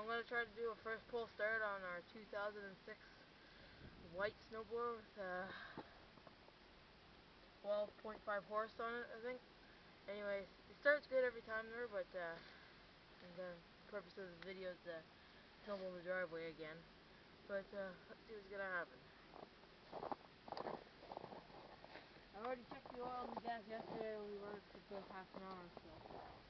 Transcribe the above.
I'm going to try to do a first pull start on our 2006 White Snowblower with 12.5 horse on it, I think. Anyways, it starts good every time there, but and the purpose of the video is to tumble in the driveway again. But let's see what's going to happen. I already checked the oil and the gas yesterday. We were for half an hour, so